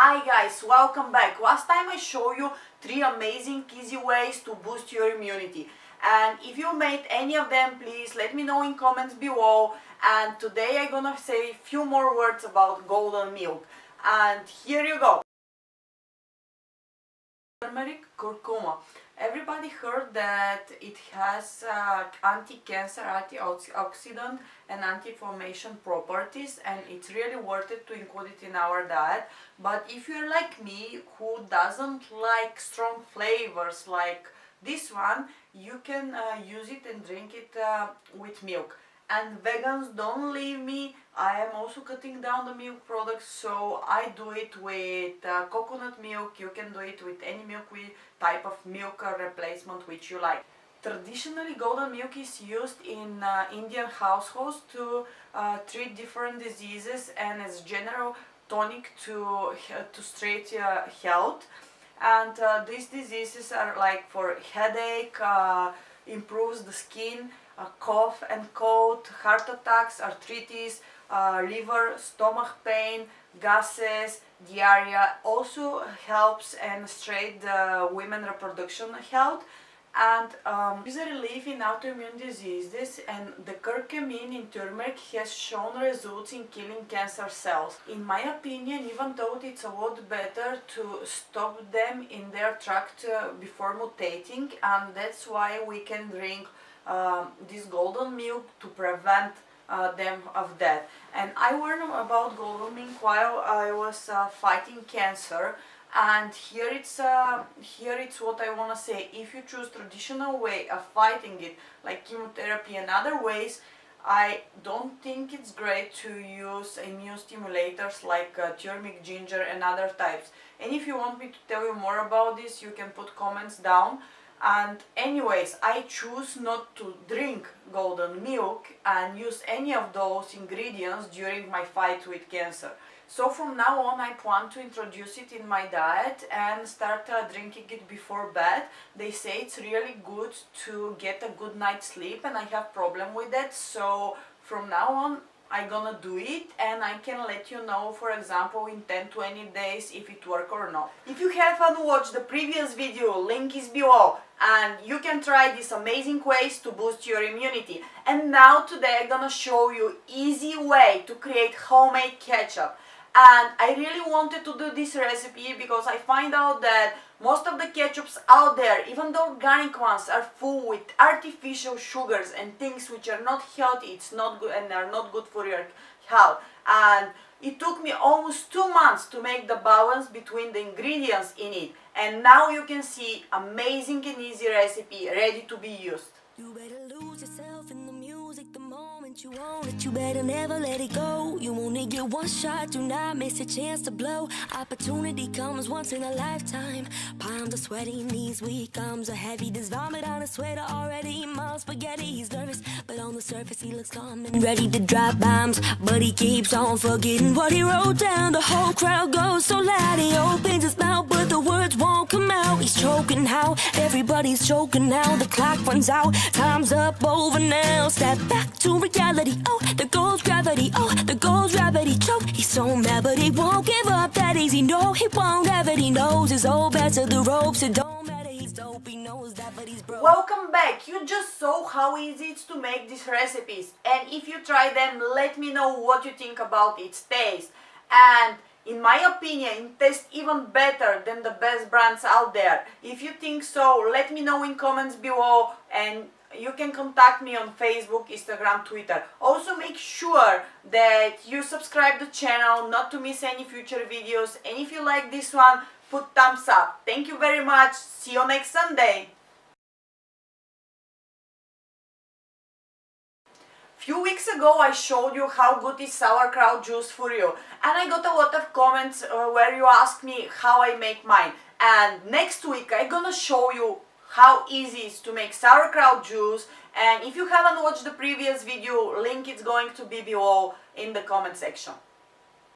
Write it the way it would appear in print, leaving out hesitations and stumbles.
Hi guys, welcome back. Last time I showed you 3 amazing easy ways to boost your immunity, and if you made any of them, please let me know in comments below. And today I'm gonna say a few more words about golden milk, and here you go. Turmeric, curcuma. Everybody heard that it has anti-cancer, antioxidant and anti-inflammation properties, and it's really worth it to include it in our diet. But if you're like me, who doesn't like strong flavors like this one, you can use it and drink it with milk. And vegans, don't leave me, I am also cutting down the milk products, so I do it with coconut milk. You can do it with any milk type of milk replacement which you like. Traditionally, golden milk is used in Indian households to treat different diseases and as general tonic to straight health. And these diseases are like for headache, improves the skin, cough and cold, heart attacks, arthritis, liver, stomach pain, gases, diarrhea. Also helps and straight the women reproduction health, and is a relief in autoimmune diseases. And the curcumin in turmeric has shown results in killing cancer cells. In my opinion, even though it's a lot better to stop them in their tract before mutating, and that's why we can drink this golden milk to prevent them of that. And I learned about golden milk while I was fighting cancer, and here it's what I want to say. If you choose traditional way of fighting it, like chemotherapy and other ways, I don't think it's great to use immune stimulators like turmeric, ginger and other types. And if you want me to tell you more about this, you can put comments down. And anyways, I choose not to drink golden milk and use any of those ingredients during my fight with cancer. So from now on, I plan to introduce it in my diet and start drinking it before bed. They say it's really good to get a good night's sleep, and I have problem with that. So from now on, I'm gonna do it, and I can let you know, for example, in 10-20 days if it works or not. If you haven't watched the previous video, link is below, and you can try these amazing ways to boost your immunity. And now today I'm gonna show you easy way to create homemade ketchup. And I really wanted to do this recipe because I find out that most of the ketchups out there, even the organic ones, are full with artificial sugars and things which are not healthy, it's not good, and are not good for your health. And it took me almost 2 months to make the balance between the ingredients in it. And now you can see amazing and easy recipe ready to be used. You better lose yourself in the music the moment you own it. You better never let it go. You only get one shot, do not miss a chance to blow. Opportunity comes once in a lifetime. Palms are sweaty, knees weak, arms are heavy. There's vomit on his sweater already. Mom's spaghetti, he's nervous, but on the surface he looks calm and ready to drop bombs. But he keeps on forgetting what he wrote down. The whole crowd goes so loud, he opens his mouth, but the words won't come out. He's choking how everybody's choking now. The clock runs out, time's up, over now. Step back to reality. Oh, there goes gravity. Oh, there goes gravity. Choke. He's so mad, but he won't give up that easy. No, he won't have it. He knows his old best of the ropes. It don't matter. He's dope. He knows that, but he's broke. Welcome back. You just saw how easy it's to make these recipes, and if you try them, let me know what you think about its taste. And in my opinion, it tastes even better than the best brands out there. If you think so, let me know in comments below, and you can contact me on Facebook, Instagram, Twitter. Also make sure that you subscribe to the channel not to miss any future videos, and if you like this one, put thumbs up. Thank you very much. See you next Sunday. Few weeks ago I showed you how good is sauerkraut juice for you, and I got a lot of comments where you asked me how I make mine. And next week I'm gonna show you how easy it is to make sauerkraut juice. And if you haven't watched the previous video, link is going to be below in the comment section.